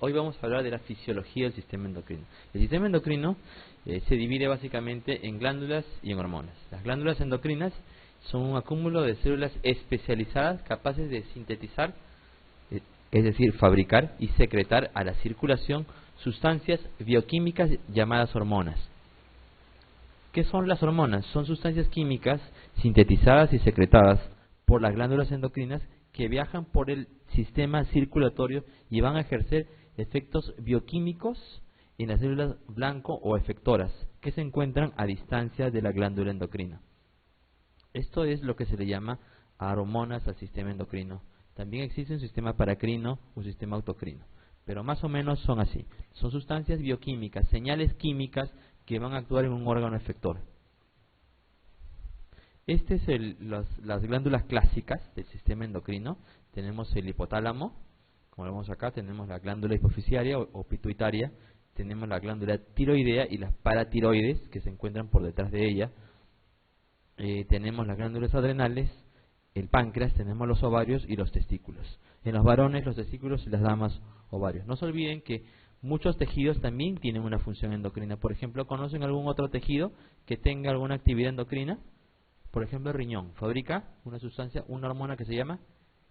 Hoy vamos a hablar de la fisiología del sistema endocrino. El sistema endocrino se divide básicamente en glándulas y en hormonas. Las glándulas endocrinas son un acúmulo de células especializadas capaces de sintetizar, es decir, fabricar y secretar a la circulación sustancias bioquímicas llamadas hormonas. ¿Qué son las hormonas? Son sustancias químicas sintetizadas y secretadas por las glándulas endocrinas que viajan por el sistema circulatorio y van a ejercer efectos bioquímicos en las células blanco o efectoras que se encuentran a distancia de la glándula endocrina. Esto es lo que se le llama hormonas al sistema endocrino. También existe un sistema paracrino, un sistema autocrino, pero más o menos son así. Son sustancias bioquímicas, señales químicas que van a actuar en un órgano efector. Este es las glándulas clásicas del sistema endocrino. Tenemos el hipotálamo, como vemos acá, tenemos la glándula hipofisiaria o pituitaria, tenemos la glándula tiroidea y las paratiroides que se encuentran por detrás de ella. Tenemos las glándulas adrenales, el páncreas, tenemos los ovarios y los testículos. En los varones los testículos y las damas ovarios. No se olviden que muchos tejidos también tienen una función endocrina. Por ejemplo, ¿conocen algún otro tejido que tenga alguna actividad endocrina? Por ejemplo, el riñón fabrica una sustancia, una hormona que se llama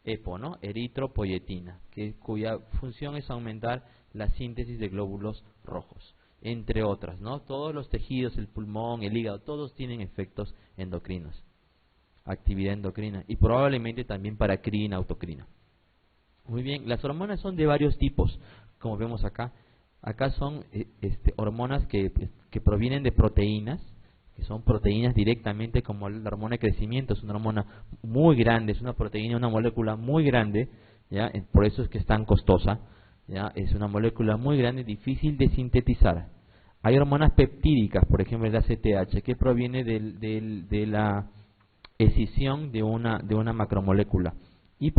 EPO, ¿no? Eritropoyetina, cuya función es aumentar la síntesis de glóbulos rojos, entre otras, ¿no? Todos los tejidos, el pulmón, el hígado, todos tienen efectos endocrinos, actividad endocrina, y probablemente también paracrina, autocrina. Muy bien, las hormonas son de varios tipos, como vemos acá. Acá son hormonas que provienen de proteínas, que son proteínas directamente, como la hormona de crecimiento. Es una hormona muy grande, es una proteína, una molécula muy grande, ¿ya? Por eso es que es tan costosa, ¿ya? Es una molécula muy grande, difícil de sintetizar. Hay hormonas peptídicas, por ejemplo el ACTH, que proviene de la escisión de una macromolécula. Y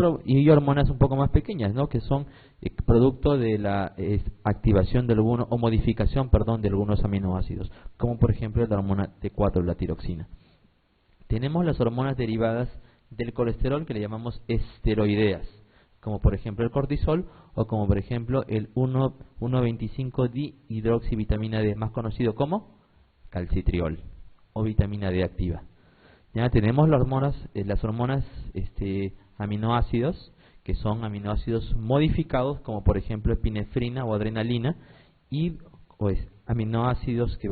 hormonas un poco más pequeñas, ¿no? Que son producto de la activación de algunos, o modificación, perdón, de algunos aminoácidos, como por ejemplo la hormona T4, la tiroxina. Tenemos las hormonas derivadas del colesterol que le llamamos esteroideas, como por ejemplo el cortisol o como por ejemplo el 1,25-dihidroxivitamina D, más conocido como calcitriol o vitamina D activa. Ya tenemos las hormonas aminoácidos, que son aminoácidos modificados, como por ejemplo epinefrina o adrenalina, y aminoácidos que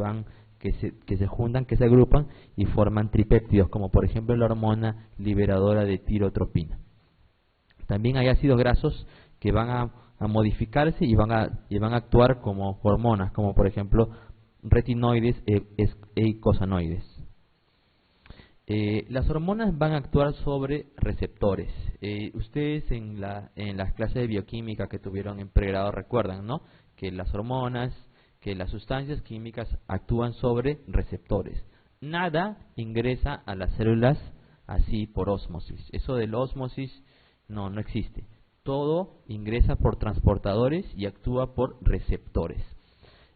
se juntan, que se agrupan y forman tripéptidos, como por ejemplo la hormona liberadora de tirotropina. También hay ácidos grasos que van a modificarse y van a actuar como hormonas, como por ejemplo retinoides e eicosanoides. Las hormonas van a actuar sobre receptores. Ustedes en las clases de bioquímica que tuvieron en pregrado recuerdan, ¿no? Que las hormonas, que las sustancias químicas actúan sobre receptores. Nada ingresa a las células así por ósmosis. Eso del ósmosis no existe. Todo ingresa por transportadores y actúa por receptores.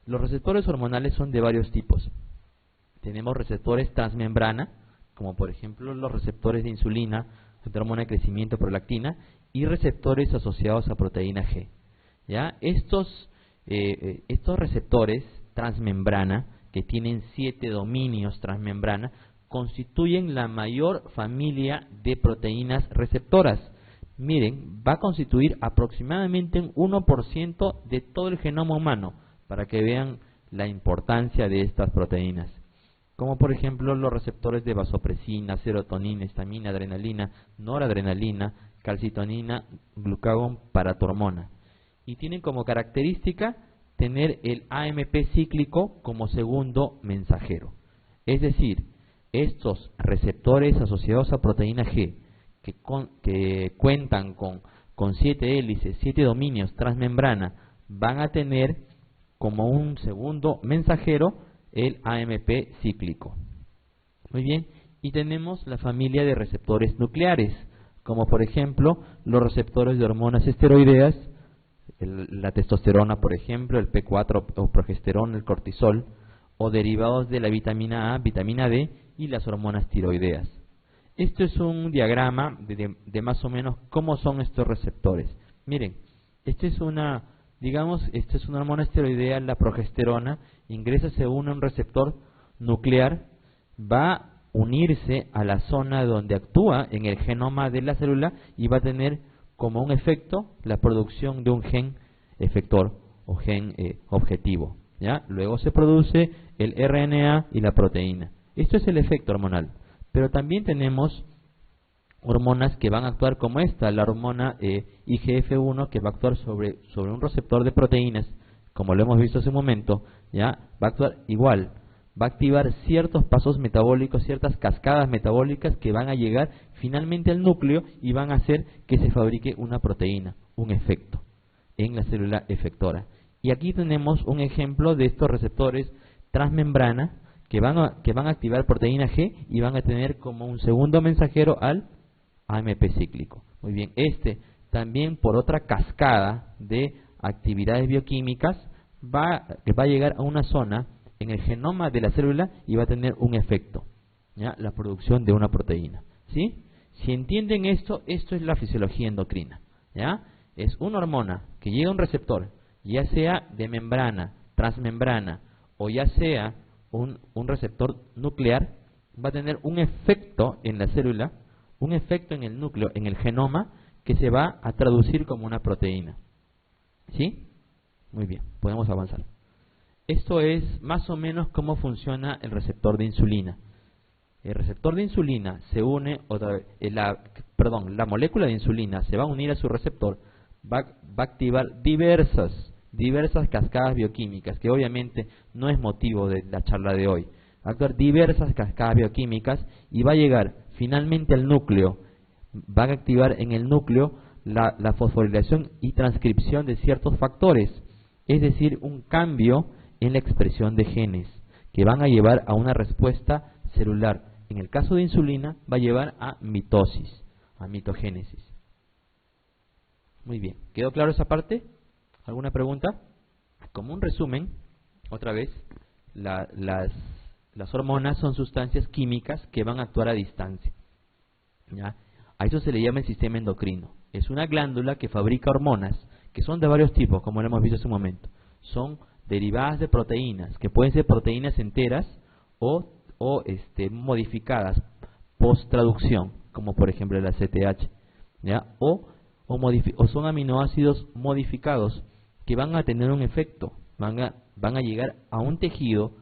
Los receptores hormonales son de varios tipos. Tenemos receptores transmembrana, como por ejemplo los receptores de insulina, de hormona de crecimiento, prolactina, y receptores asociados a proteína G. ¿Ya? Estos receptores transmembrana, que tienen 7 dominios transmembrana, constituyen la mayor familia de proteínas receptoras. Miren, va a constituir aproximadamente un 1% de todo el genoma humano, para que vean la importancia de estas proteínas, como por ejemplo los receptores de vasopresina, serotonina, histamina, adrenalina, noradrenalina, calcitonina, glucagón, paratormona. Y tienen como característica tener el AMP cíclico como segundo mensajero. Es decir, estos receptores asociados a proteína G, que cuentan con 7 hélices, 7 dominios transmembrana, van a tener como un segundo mensajero el AMP cíclico. Muy bien, y tenemos la familia de receptores nucleares, como por ejemplo los receptores de hormonas esteroideas, la testosterona por ejemplo, el P4 o progesterona, el cortisol, o derivados de la vitamina A, vitamina D y las hormonas tiroideas. Esto es un diagrama de más o menos cómo son estos receptores. Miren, esta es una Digamos, esta es una hormona esteroidea, la progesterona, ingresa, se une a un receptor nuclear, va a unirse a la zona donde actúa en el genoma de la célula y va a tener como un efecto la producción de un gen efector o gen objetivo, ¿ya? Luego se produce el RNA y la proteína. Esto es el efecto hormonal. Pero también tenemos hormonas que van a actuar como esta, la hormona IGF-1, que va a actuar sobre un receptor de proteínas, como lo hemos visto hace un momento, ¿ya? Va a actuar igual, va a activar ciertos pasos metabólicos, ciertas cascadas metabólicas que van a llegar finalmente al núcleo y van a hacer que se fabrique una proteína, un efecto en la célula efectora. Y aquí tenemos un ejemplo de estos receptores transmembrana que van a activar proteína G y van a tener como un segundo mensajero al AMP cíclico. Muy bien, también por otra cascada de actividades bioquímicas va a llegar a una zona en el genoma de la célula y va a tener un efecto, ¿ya? La producción de una proteína, ¿sí? Si entienden esto es la fisiología endocrina, ¿ya? Es una hormona que llega a un receptor, ya sea de membrana, transmembrana o ya sea un receptor nuclear, va a tener un efecto en la célula, un efecto en el núcleo, en el genoma, que se va a traducir como una proteína, ¿sí? Muy bien, podemos avanzar. Esto es más o menos cómo funciona el receptor de insulina. El receptor de insulina se une otra vez, la molécula de insulina se va a unir a su receptor, va a activar diversas cascadas bioquímicas, que obviamente no es motivo de la charla de hoy. Va a actuar diversas cascadas bioquímicas y va a llegar finalmente al núcleo, va a activar en el núcleo la fosforilación y transcripción de ciertos factores, es decir, un cambio en la expresión de genes que van a llevar a una respuesta celular. En el caso de insulina va a llevar a mitosis, a mitogénesis. Muy bien, ¿quedó claro esa parte? ¿Alguna pregunta? Como un resumen, otra vez, las hormonas son sustancias químicas que van a actuar a distancia, ¿ya? A eso se le llama el sistema endocrino. Es una glándula que fabrica hormonas, que son de varios tipos, como lo hemos visto hace un momento. Son derivadas de proteínas, que pueden ser proteínas enteras o modificadas post-traducción, como por ejemplo la CTH, ¿ya? O son aminoácidos modificados que van a tener un efecto, van a llegar a un tejido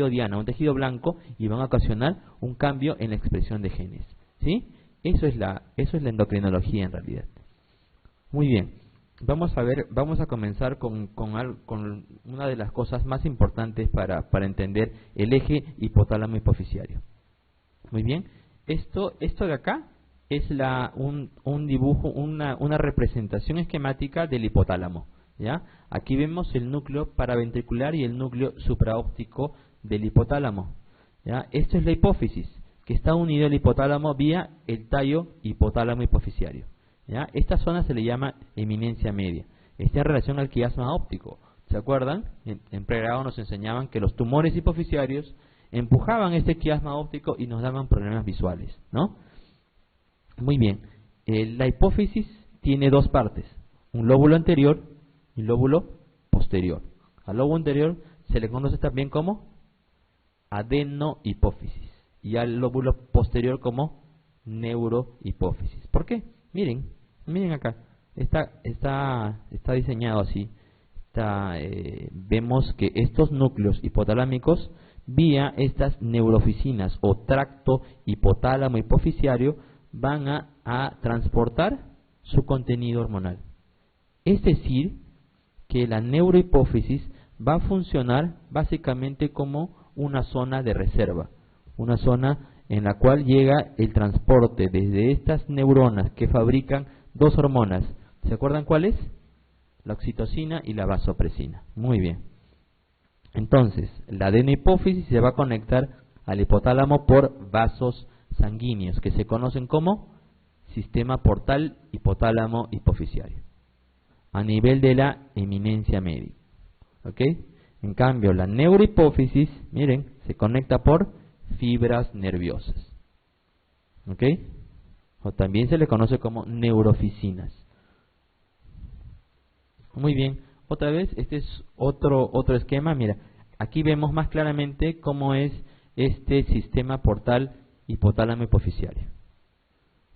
diana, a un tejido blanco, y van a ocasionar un cambio en la expresión de genes, ¿sí? Eso es la endocrinología en realidad. Muy bien, vamos a comenzar con una de las cosas más importantes para entender el eje hipotálamo hipoficiario. Muy bien, esto de acá es un dibujo, una representación esquemática del hipotálamo, ¿ya? Aquí vemos el núcleo paraventricular y el núcleo supraóptico del hipotálamo, ¿ya? Esto es la hipófisis, que está unido al hipotálamo vía el tallo hipotálamo hipoficiario, ¿ya? Esta zona se le llama eminencia media. Está en relación al quiasma óptico. ¿Se acuerdan? En pregrado nos enseñaban que los tumores hipoficiarios empujaban este quiasma óptico y nos daban problemas visuales, ¿no? Muy bien, la hipófisis tiene dos partes, un lóbulo anterior y un lóbulo posterior. Al lóbulo anterior se le conoce también como adenohipófisis y al lóbulo posterior como neurohipófisis. ¿Por qué? Miren acá, está diseñado así. Vemos que estos núcleos hipotalámicos, vía estas neurooficinas o tracto hipotálamo hipoficiario, van a transportar su contenido hormonal. Es decir, que la neurohipófisis va a funcionar básicamente como una zona de reserva, una zona en la cual llega el transporte desde estas neuronas que fabrican dos hormonas. ¿Se acuerdan cuáles? La oxitocina y la vasopresina. Muy bien. Entonces, la adenohipófisis se va a conectar al hipotálamo por vasos sanguíneos, que se conocen como sistema portal hipotálamo hipoficiario, a nivel de la eminencia media. ¿Ok? En cambio, la neurohipófisis, miren, se conecta por fibras nerviosas. ¿Ok? O también se le conoce como neurooficinas. Muy bien, Otra vez, este es otro esquema. Mira, aquí vemos más claramente cómo es este sistema portal hipotálamo hipoficiario.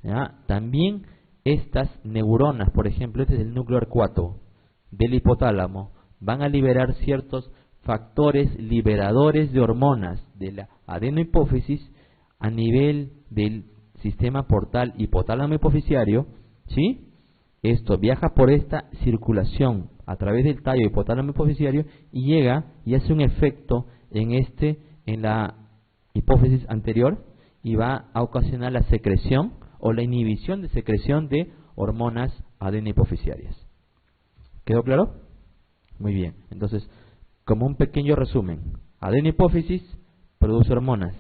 ¿Ya? También estas neuronas, por ejemplo, este es el núcleo arcuato del hipotálamo, van a liberar ciertos factores liberadores de hormonas de la adenohipófisis a nivel del sistema portal hipotálamo hipoficiario, ¿sí? Esto viaja por esta circulación a través del tallo hipotálamo hipoficiario y llega y hace un efecto en la hipófisis anterior y va a ocasionar la secreción o la inhibición de secreción de hormonas adenohipoficiarias. ¿Quedó claro? Muy bien. Entonces, como un pequeño resumen, adenohipófisis produce hormonas,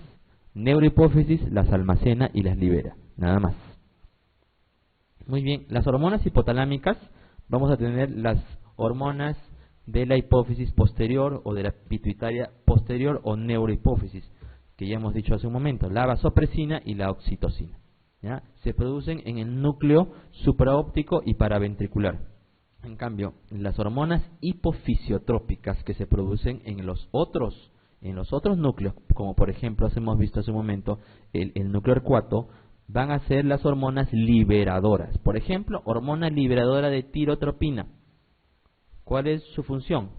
neurohipófisis las almacena y las libera, nada más. Muy bien, las hormonas hipotalámicas, vamos a tener las hormonas de la hipófisis posterior o de la pituitaria posterior o neurohipófisis, que ya hemos dicho hace un momento, la vasopresina y la oxitocina. ¿Ya? Se producen en el núcleo supraóptico y paraventricular. En cambio, las hormonas hipofisiotrópicas que se producen en los otros núcleos, como por ejemplo hemos visto hace un momento el núcleo arcuato, van a ser las hormonas liberadoras. Por ejemplo, hormona liberadora de tirotropina. ¿Cuál es su función?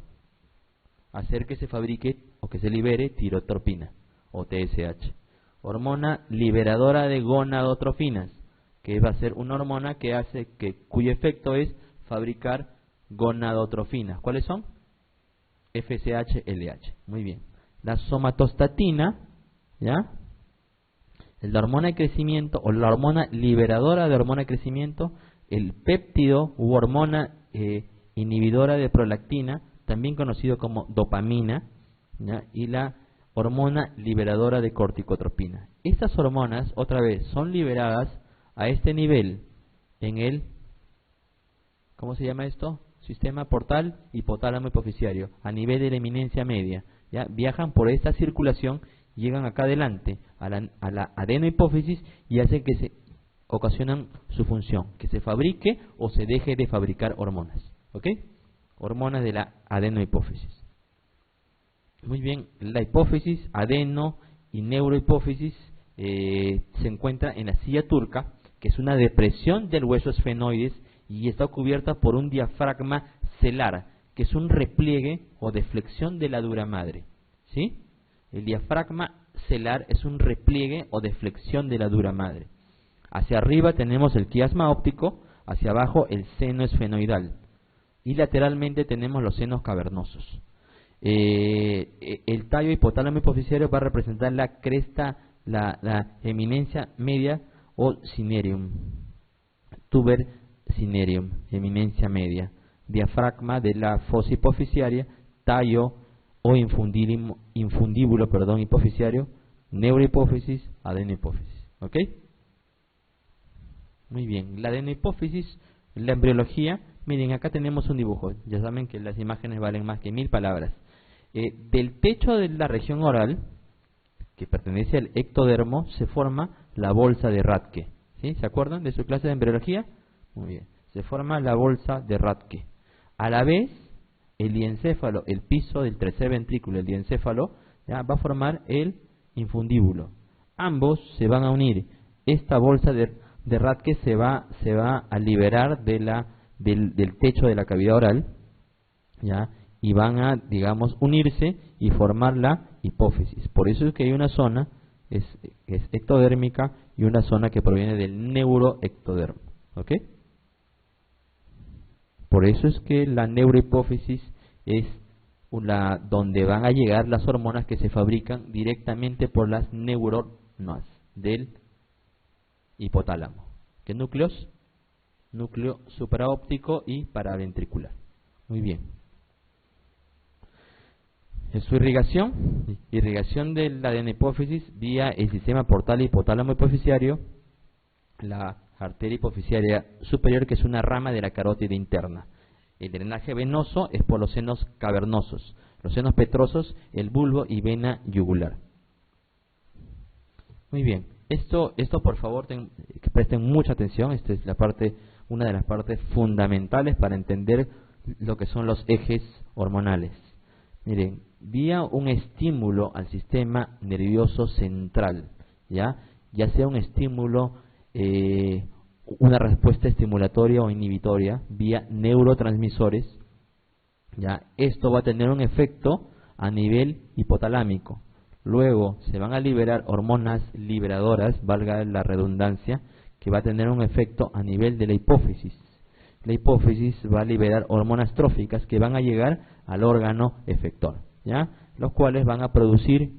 Hacer que se fabrique o que se libere tirotropina o TSH. Hormona liberadora de gonadotrofinas, que va a ser una hormona cuyo efecto es fabricar gonadotrofinas. ¿Cuáles son? FSH, LH. Muy bien. La somatostatina, ¿ya? La hormona de crecimiento o la hormona liberadora de hormona de crecimiento, el péptido u hormona inhibidora de prolactina, también conocido como dopamina, ¿ya? Y la hormona liberadora de corticotropina. Estas hormonas, otra vez, son liberadas a este nivel en el, ¿cómo se llama esto? Sistema portal hipotálamo hipoficiario, a nivel de la eminencia media. ¿Ya? Viajan por esta circulación, llegan acá adelante a la adenohipófisis y hacen que se ocasionan su función, que se fabrique o se deje de fabricar hormonas. ¿Ok? Hormonas de la adenohipófisis. Muy bien, la hipófisis, adeno y neurohipófisis se encuentra en la silla turca, que es una depresión del hueso esfenoides y está cubierta por un diafragma celar, que es un repliegue o deflexión de la dura madre. ¿Sí? El diafragma celar es un repliegue o deflexión de la dura madre. Hacia arriba tenemos el quiasma óptico, hacia abajo el seno esfenoidal y lateralmente tenemos los senos cavernosos. El tallo hipotálamo hipoficiario va a representar la cresta, la eminencia media o cinerium, tuber cinerium, eminencia media, diafragma de la fosa hipoficiaria, tallo o infundíbulo, hipoficiario, neurohipófisis, adenohipófisis. ¿Ok? Muy bien, la adenohipófisis, la embriología, miren, acá tenemos un dibujo, ya saben que las imágenes valen más que 1000 palabras. Del techo de la región oral, que pertenece al ectodermo, se forma la bolsa de Rathke. ¿Sí? ¿Se acuerdan de su clase de embriología? Muy bien, se forma la bolsa de Rathke. A la vez, el diencéfalo, el piso del tercer ventrículo, el diencéfalo, ¿ya? Va a formar el infundíbulo. Ambos se van a unir. Esta bolsa de Rathke se va a liberar del techo de la cavidad oral, ¿ya? Y van a, digamos, unirse y formar la hipófisis. Por eso es que hay una zona es ectodérmica y una zona que proviene del neuroectodermo. ¿Ok? Por eso es que la neurohipófisis es donde van a llegar las hormonas que se fabrican directamente por las neuronas del hipotálamo. ¿Qué núcleos? Núcleo supraóptico y paraventricular. Muy bien. En su irrigación de la adenohipófisis vía el sistema portal hipotálamo hipoficiario, la arteria hipoficiaria superior, que es una rama de la carótida interna. El drenaje venoso es por los senos cavernosos, los senos petrosos, el bulbo y vena yugular. Muy bien, esto por favor presten mucha atención. Esta es una de las partes fundamentales para entender lo que son los ejes hormonales. Miren, vía un estímulo al sistema nervioso central, ya sea un estímulo, una respuesta estimulatoria o inhibitoria, vía neurotransmisores, ya esto va a tener un efecto a nivel hipotalámico. Luego se van a liberar hormonas liberadoras, valga la redundancia, que va a tener un efecto a nivel de la hipófisis. La hipófisis va a liberar hormonas tróficas que van a llegar al órgano efector, ¿ya? Los cuales van a producir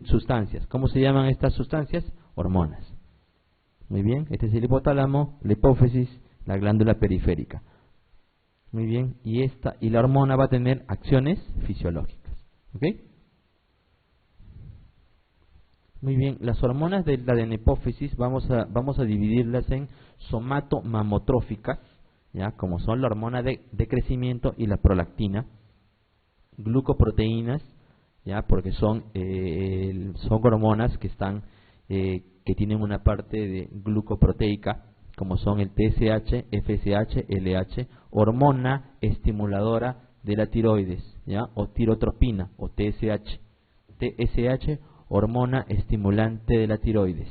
sustancias. ¿Cómo se llaman estas sustancias? Hormonas. Muy bien, este es el hipotálamo, la hipófisis, la glándula periférica. Muy bien, y la hormona va a tener acciones fisiológicas. ¿Ok? Muy bien, las hormonas de la adenohipófisis vamos a dividirlas en somatomamotróficas, ya, como son la hormona de crecimiento y la prolactina, glucoproteínas, ya, porque son hormonas que tienen una parte de glucoproteica, como son el TSH, FSH, LH, hormona estimuladora de la tiroides, ya, o tirotropina, o TSH, hormona estimulante de la tiroides,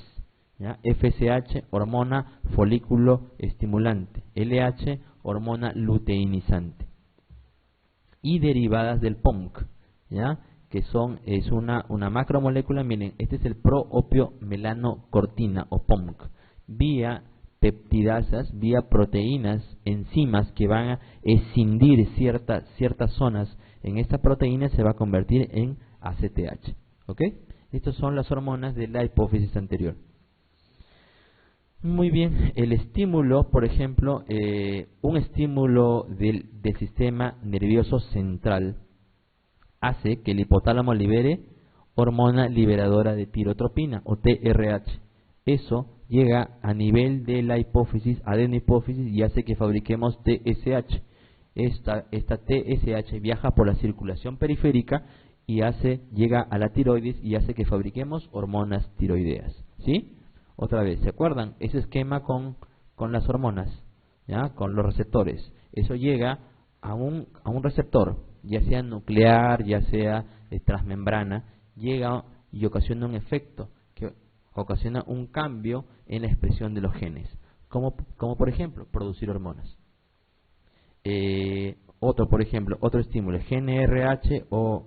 ¿ya? FSH, hormona folículo estimulante, LH, hormona luteinizante, y derivadas del POMC, ¿ya? Que es una macromolécula. Miren, este es el proopiomelanocortina o POMC, vía peptidasas, vía proteínas, enzimas que van a escindir ciertas zonas en esta proteína, se va a convertir en ACTH, ¿ok? Estas son las hormonas de la hipófisis anterior. Muy bien, el estímulo, por ejemplo, un estímulo del sistema nervioso central hace que el hipotálamo libere hormona liberadora de tirotropina o TRH. Eso llega a nivel de la hipófisis, adenohipófisis, y hace que fabriquemos TSH. Esta TSH viaja por la circulación periférica y llega a la tiroides y hace que fabriquemos hormonas tiroideas, ¿sí? Otra vez, ¿se acuerdan? Ese esquema con las hormonas, ¿ya? Con los receptores. Eso llega a un receptor, ya sea nuclear, ya sea transmembrana, llega y ocasiona un efecto, que ocasiona un cambio en la expresión de los genes, como por ejemplo, producir hormonas. Otro estímulo, GnRH o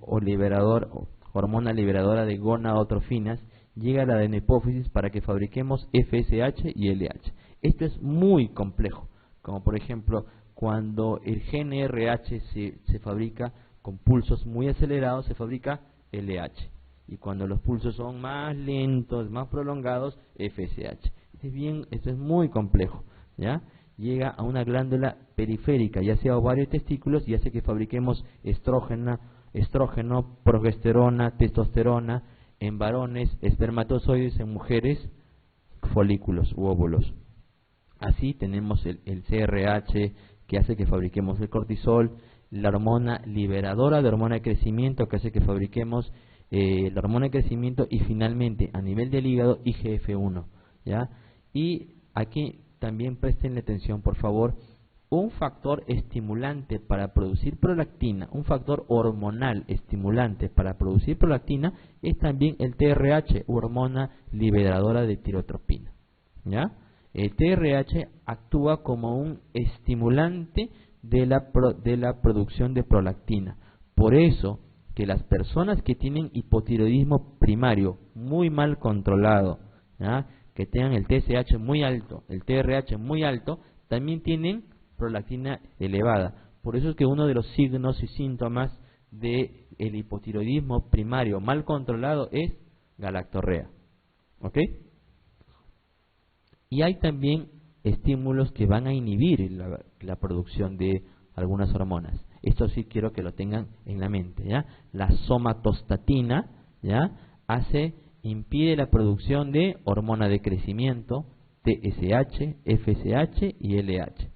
hormona liberadora de gonadotrofinas, llega a la adenohipófisis para que fabriquemos FSH y LH. Esto es muy complejo, como por ejemplo, cuando el GnRH se fabrica con pulsos muy acelerados, se fabrica LH. Y cuando los pulsos son más lentos, más prolongados, FSH. Esto es muy complejo, ¿ya? Llega a una glándula periférica, ya sea ovario y testículos, y hace que fabriquemos estrógeno, progesterona, testosterona, en varones, espermatozoides, en mujeres, folículos u óvulos. Así tenemos el CRH, que hace que fabriquemos el cortisol, la hormona liberadora de hormona de crecimiento, que hace que fabriquemos la hormona de crecimiento, y finalmente a nivel del hígado IGF-1, ¿ya? Y aquí también presten atención, por favor, un factor estimulante para producir prolactina, un factor hormonal estimulante para producir prolactina es también el TRH, hormona liberadora de tirotropina, ¿ya? El TRH actúa como un estimulante de la producción de prolactina. Por eso que las personas que tienen hipotiroidismo primario muy mal controlado, ¿ya? Que tengan el TSH muy alto, el TRH muy alto, también tienen prolactina elevada. Por eso es que uno de los signos y síntomas del hipotiroidismo primario mal controlado es galactorrea. ¿Ok? Y hay también estímulos que van a inhibir la producción de algunas hormonas. Esto sí quiero que lo tengan en la mente, ¿ya? La somatostatina, ¿ya? Impide la producción de hormona de crecimiento, TSH, FSH y LH,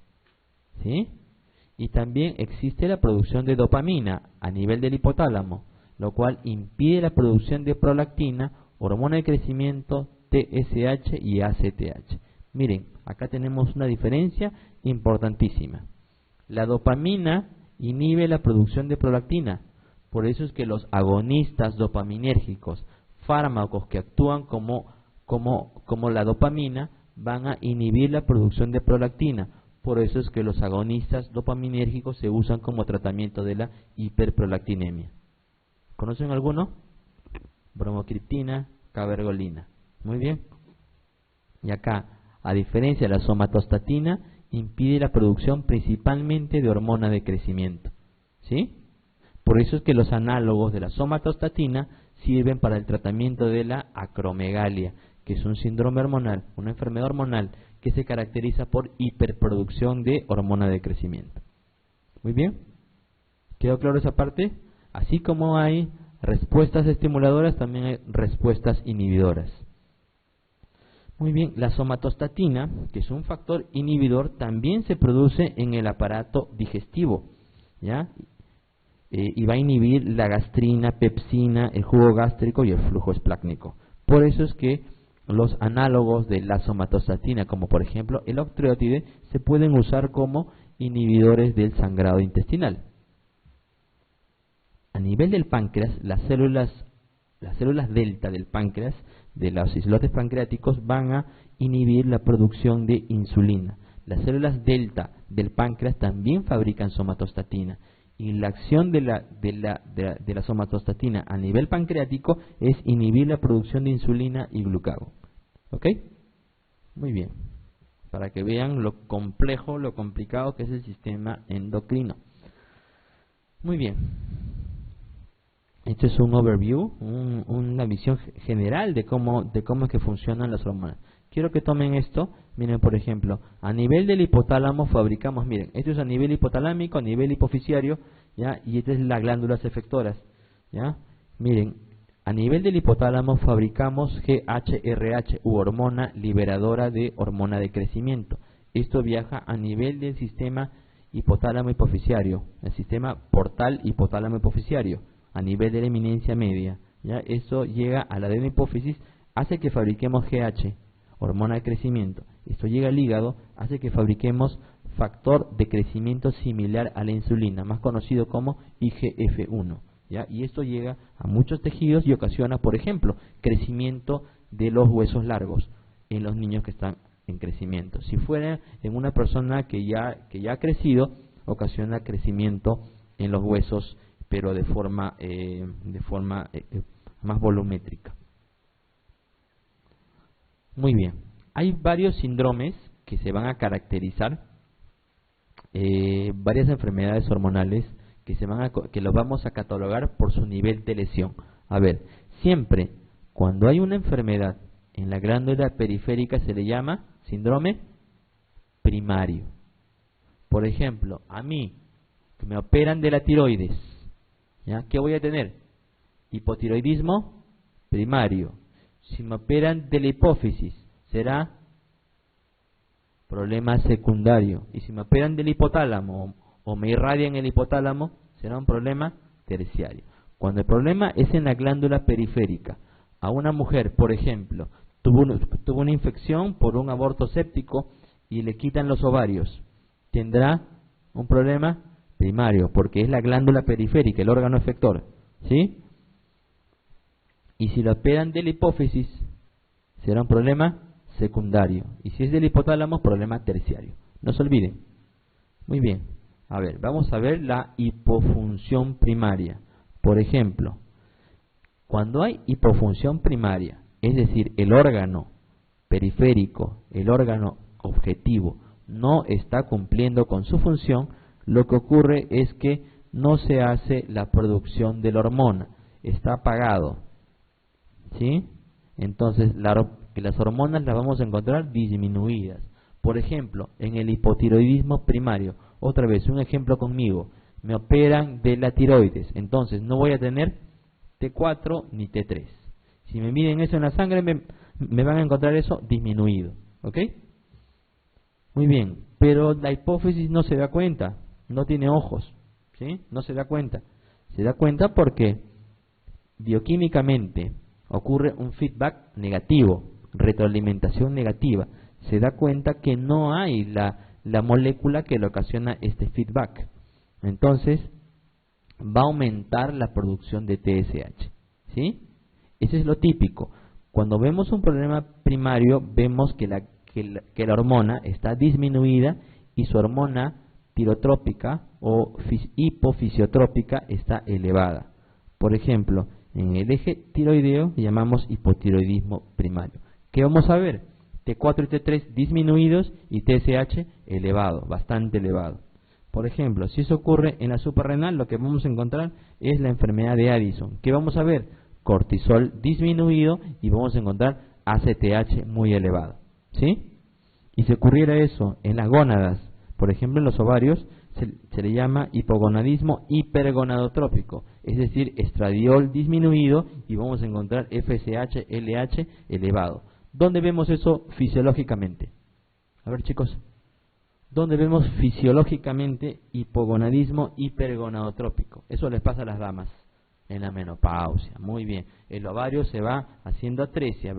¿sí? Y también existe la producción de dopamina a nivel del hipotálamo, lo cual impide la producción de prolactina, hormona de crecimiento, TSH y ACTH. Miren, acá tenemos una diferencia importantísima. La dopamina inhibe la producción de prolactina. Por eso es que los agonistas dopaminérgicos, fármacos que actúan como la dopamina, van a inhibir la producción de prolactina. Por eso es que los agonistas dopaminérgicos se usan como tratamiento de la hiperprolactinemia. ¿Conocen alguno? Bromocriptina, cabergolina. Muy bien. Y acá, a diferencia de la somatostatina, impide la producción principalmente de hormona de crecimiento. ¿Sí? Por eso es que los análogos de la somatostatina sirven para el tratamiento de la acromegalia, que es un síndrome hormonal, una enfermedad hormonal que se caracteriza por hiperproducción de hormona de crecimiento. Muy bien. ¿Quedó claro esa parte? Así como hay respuestas estimuladoras, también hay respuestas inhibidoras. Muy bien, la somatostatina, que es un factor inhibidor, también se produce en el aparato digestivo, ¿ya? Y va a inhibir la gastrina, pepsina, el jugo gástrico y el flujo esplácnico. Por eso es que los análogos de la somatostatina, como por ejemplo el octreotide, se pueden usar como inhibidores del sangrado intestinal. A nivel del páncreas, las células delta del páncreas, de los islotes pancreáticos, van a inhibir la producción de insulina. Las células delta del páncreas también fabrican somatostatina. Y la acción de la somatostatina a nivel pancreático es inhibir la producción de insulina y glucagón. ¿Ok? Muy bien. Para que vean lo complejo, lo complicado que es el sistema endocrino. Muy bien. Esto es un overview, una visión general de cómo es que funcionan las hormonas. Quiero que tomen esto. Miren, por ejemplo, a nivel del hipotálamo fabricamos, miren, esto es a nivel hipotalámico, a nivel hipofisiario, ¿ya? Y esta es las glándulas efectoras, ¿ya? Miren, a nivel del hipotálamo fabricamos GHRH, u hormona liberadora de hormona de crecimiento. Esto viaja a nivel del sistema hipotálamo hipofisiario, el sistema portal hipotálamo hipofisiario, a nivel de la eminencia media, ¿ya? Eso llega a la adenohipófisis, hace que fabriquemos GH, hormona de crecimiento. Esto llega al hígado, hace que fabriquemos factor de crecimiento similar a la insulina, más conocido como IGF-1, ¿ya? Y esto llega a muchos tejidos y ocasiona, por ejemplo, crecimiento de los huesos largos en los niños que están en crecimiento. Si fuera en una persona que ya ha crecido, ocasiona crecimiento en los huesos, pero de forma más volumétrica. Muy bien. Hay varios síndromes que se van a caracterizar, varias enfermedades hormonales que los vamos a catalogar por su nivel de lesión. A ver, siempre cuando hay una enfermedad en la glándula periférica se le llama síndrome primario. Por ejemplo, a mí, que me operan de la tiroides, ¿ya? ¿Qué voy a tener? Hipotiroidismo primario. Si me operan de la hipófisis, será problema secundario. Y si me operan del hipotálamo o me irradian el hipotálamo, será un problema terciario. Cuando el problema es en la glándula periférica, a una mujer, por ejemplo, tuvo una infección por un aborto séptico y le quitan los ovarios, tendrá un problema primario, porque es la glándula periférica, el órgano efector, ¿sí? Y si lo operan de la hipófisis, será un problema secundario. Y si es del hipotálamo, problema terciario. No se olviden. Muy bien. A ver, vamos a ver la hipofunción primaria. Por ejemplo, cuando hay hipofunción primaria, es decir, el órgano periférico, el órgano objetivo, no está cumpliendo con su función, lo que ocurre es que no se hace la producción de la hormona, está apagado, ¿sí? Entonces las hormonas las vamos a encontrar disminuidas. Por ejemplo, en el hipotiroidismo primario, otra vez un ejemplo conmigo, me operan de la tiroides, entonces no voy a tener T4 ni T3. Si me miden eso en la sangre me van a encontrar eso disminuido, ¿ok? Muy bien, pero la hipófisis no se da cuenta, no tiene ojos, ¿sí? No se da cuenta. Se da cuenta porque bioquímicamente ocurre un feedback negativo, retroalimentación negativa. Se da cuenta que no hay la molécula que le ocasiona este feedback. Entonces, va a aumentar la producción de TSH, ¿sí? Ese es lo típico. Cuando vemos un problema primario, vemos que la hormona está disminuida y su hormona tirotrópica o hipofisiotrópica está elevada. Por ejemplo, en el eje tiroideo llamamos hipotiroidismo primario. ¿Qué vamos a ver? T4 y T3 disminuidos y TSH elevado, bastante elevado. Por ejemplo, si eso ocurre en la suprarrenal, lo que vamos a encontrar es la enfermedad de Addison. ¿Qué vamos a ver? Cortisol disminuido y vamos a encontrar ACTH muy elevado, ¿sí? Y si ocurriera eso en las gónadas, por ejemplo en los ovarios, se le llama hipogonadismo hipergonadotrópico, es decir, estradiol disminuido y vamos a encontrar FSH, LH elevado. ¿Dónde vemos eso fisiológicamente? A ver, chicos, ¿dónde vemos fisiológicamente hipogonadismo hipergonadotrópico? Eso les pasa a las damas en la menopausia. Muy bien, el ovario se va haciendo atresia,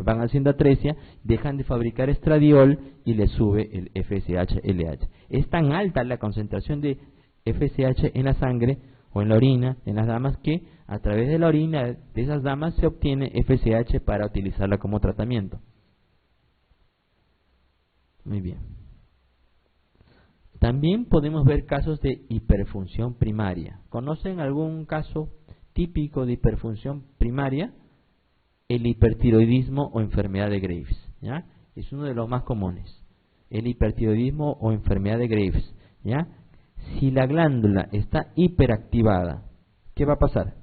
dejan de fabricar estradiol y le sube el FSH, LH. Es tan alta la concentración de FSH en la sangre o en la orina en las damas que a través de la orina de esas damas se obtiene FSH para utilizarla como tratamiento. Muy bien. También podemos ver casos de hiperfunción primaria. ¿Conocen algún caso típico de hiperfunción primaria? El hipertiroidismo o enfermedad de Graves, ¿ya? Es uno de los más comunes. El hipertiroidismo o enfermedad de Graves, ¿ya? Si la glándula está hiperactivada, ¿qué va a pasar?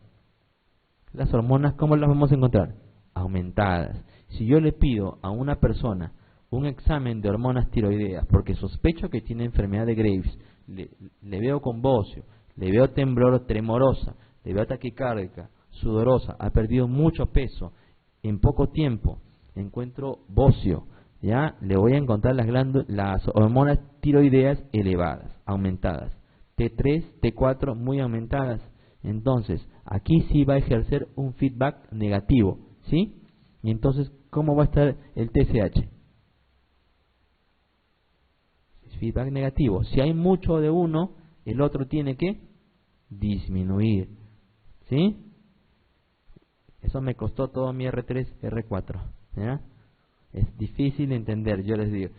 Las hormonas, ¿cómo las vamos a encontrar? Aumentadas. Si yo le pido a una persona un examen de hormonas tiroideas porque sospecho que tiene enfermedad de Graves, le veo con bocio, le veo temblor, tremorosa, le veo taquicárdica, sudorosa, ha perdido mucho peso, en poco tiempo encuentro bocio, ya le voy a encontrar las hormonas tiroideas elevadas, aumentadas, T3, T4 muy aumentadas. Entonces, aquí sí va a ejercer un feedback negativo, ¿sí? Y entonces, ¿cómo va a estar el TSH? Feedback negativo. Si hay mucho de uno, el otro tiene que disminuir, ¿sí? Eso me costó todo mi R3, R4, ¿ya? Es difícil de entender, yo les digo.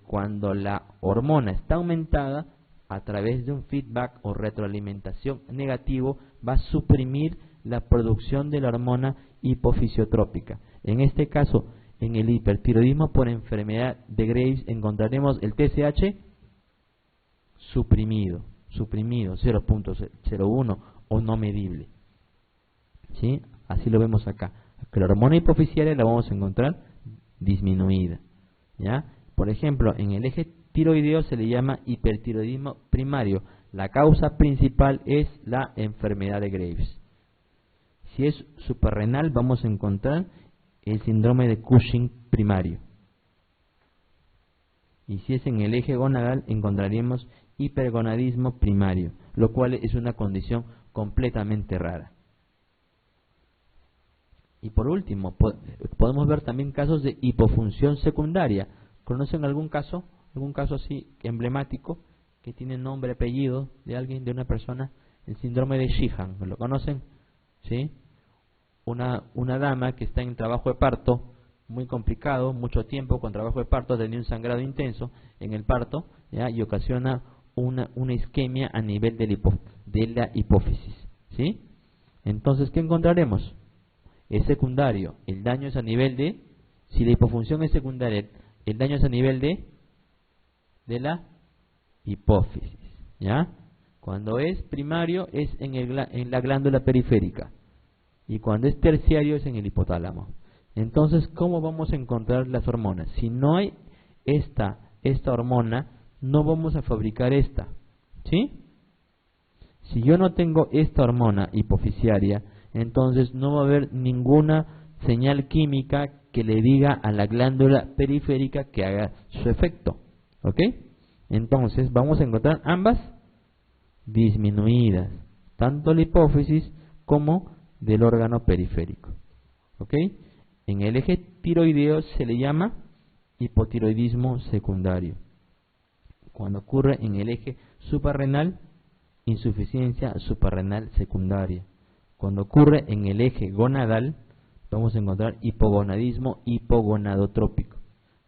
Cuando la hormona está aumentada, a través de un feedback o retroalimentación negativo, va a suprimir la producción de la hormona hipofisiotrópica. En este caso, en el hipertiroidismo por enfermedad de Graves encontraremos el TSH suprimido, 0.01 o no medible, ¿sí? Así lo vemos acá, que la hormona hipofisiaria la vamos a encontrar disminuida, ¿ya? Por ejemplo, en el eje tiroideo se le llama hipertiroidismo primario. La causa principal es la enfermedad de Graves. Si es suprarrenal vamos a encontrar el síndrome de Cushing primario. Y si es en el eje gonadal encontraremos hipergonadismo primario, lo cual es una condición completamente rara. Y por último, podemos ver también casos de hipofunción secundaria. ¿Conocen algún caso así emblemático que tiene nombre, apellido de alguien, de una persona? El síndrome de Sheehan, ¿lo conocen? ¿Sí? Una dama que está en trabajo de parto, muy complicado, mucho tiempo con trabajo de parto, tenía un sangrado intenso en el parto, ¿ya? Y ocasiona una isquemia a nivel de la hipófisis, ¿sí? Entonces, ¿qué encontraremos? Es secundario, el daño es a nivel de, si la hipofunción es secundaria, el daño es a nivel de la hipófisis, ¿ya? Cuando es primario es en la glándula periférica y cuando es terciario es en el hipotálamo. Entonces, ¿cómo vamos a encontrar las hormonas? Si no hay esta hormona, no vamos a fabricar esta, ¿sí? Si yo no tengo esta hormona hipofisiaria, entonces no va a haber ninguna señal química que le diga a la glándula periférica que haga su efecto, ¿ok? Entonces vamos a encontrar ambas disminuidas, tanto la hipófisis como del órgano periférico, ¿ok? En el eje tiroideo se le llama hipotiroidismo secundario. Cuando ocurre en el eje suprarrenal, insuficiencia suprarrenal secundaria. Cuando ocurre en el eje gonadal, vamos a encontrar hipogonadismo hipogonadotrópico.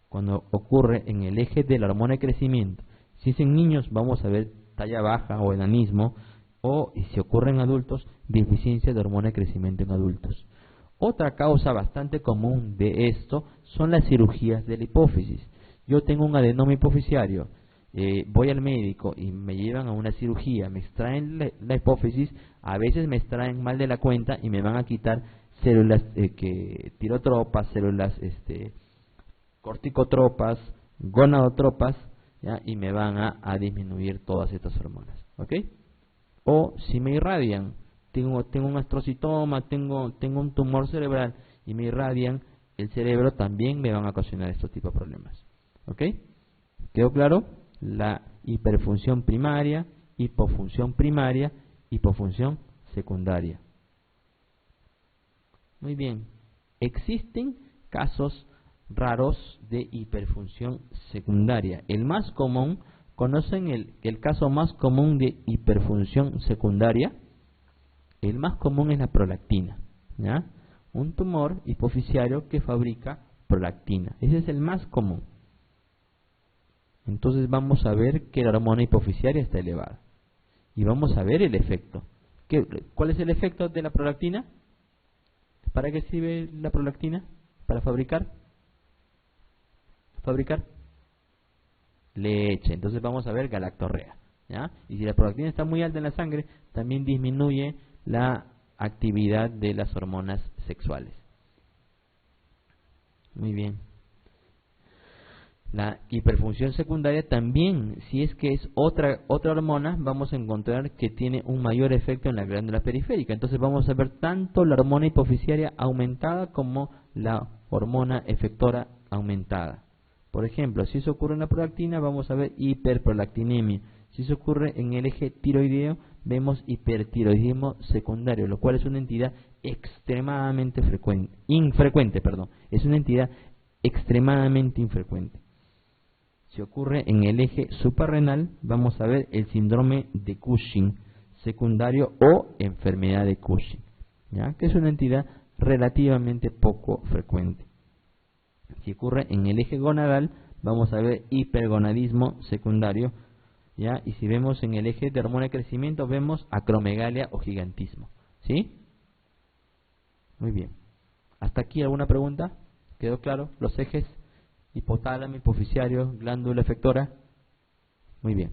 Cuando ocurre en el eje de la hormona de crecimiento, si es en niños, vamos a ver talla baja o enanismo, o si ocurre en adultos, deficiencia de hormona de crecimiento en adultos. Otra causa bastante común de esto son las cirugías de la hipófisis. Yo tengo un adenoma hipoficiario, voy al médico y me llevan a una cirugía, me extraen la hipófisis, a veces me extraen mal de la cuenta y me van a quitar células tirotropas, células corticotropas, gonadotropas, ¿ya? Y me van a disminuir todas estas hormonas, ¿ok? O si me irradian, tengo un astrocitoma, tengo un tumor cerebral y me irradian el cerebro, también me van a ocasionar estos tipos de problemas, ¿ok? ¿Quedó claro? La hiperfunción primaria, hipofunción primaria, hipofunción secundaria. Muy bien, existen casos raros de hiperfunción secundaria. El más común, ¿conocen el caso más común de hiperfunción secundaria? El más común es la prolactina, ¿ya? Un tumor hipoficiario que fabrica prolactina. Ese es el más común. Entonces vamos a ver que la hormona hipoficiaria está elevada. Y vamos a ver el efecto. ¿Cuál es el efecto de la prolactina? ¿Para qué sirve la prolactina? Para fabricar leche. Entonces vamos a ver galactorrea, ¿ya? Y si la prolactina está muy alta en la sangre, también disminuye la actividad de las hormonas sexuales. Muy bien. La hiperfunción secundaria también, si es que es otra hormona, vamos a encontrar que tiene un mayor efecto en la glándula periférica. Entonces vamos a ver tanto la hormona hipoficiaria aumentada como la hormona efectora aumentada. Por ejemplo, si eso ocurre en la prolactina, vamos a ver hiperprolactinemia. Si eso ocurre en el eje tiroideo, vemos hipertiroidismo secundario, lo cual es una entidad extremadamente infrecuente. Es una entidad extremadamente infrecuente. Si ocurre en el eje suprarrenal, vamos a ver el síndrome de Cushing secundario o enfermedad de Cushing, ¿ya? Que es una entidad relativamente poco frecuente. Si ocurre en el eje gonadal, vamos a ver hipergonadismo secundario, ¿ya? Y si vemos en el eje de hormona de crecimiento, vemos acromegalia o gigantismo, ¿sí? Muy bien. ¿Hasta aquí alguna pregunta? ¿Quedó claro? Los ejes hipotálamo, hipoficiario, glándula efectora. Muy bien.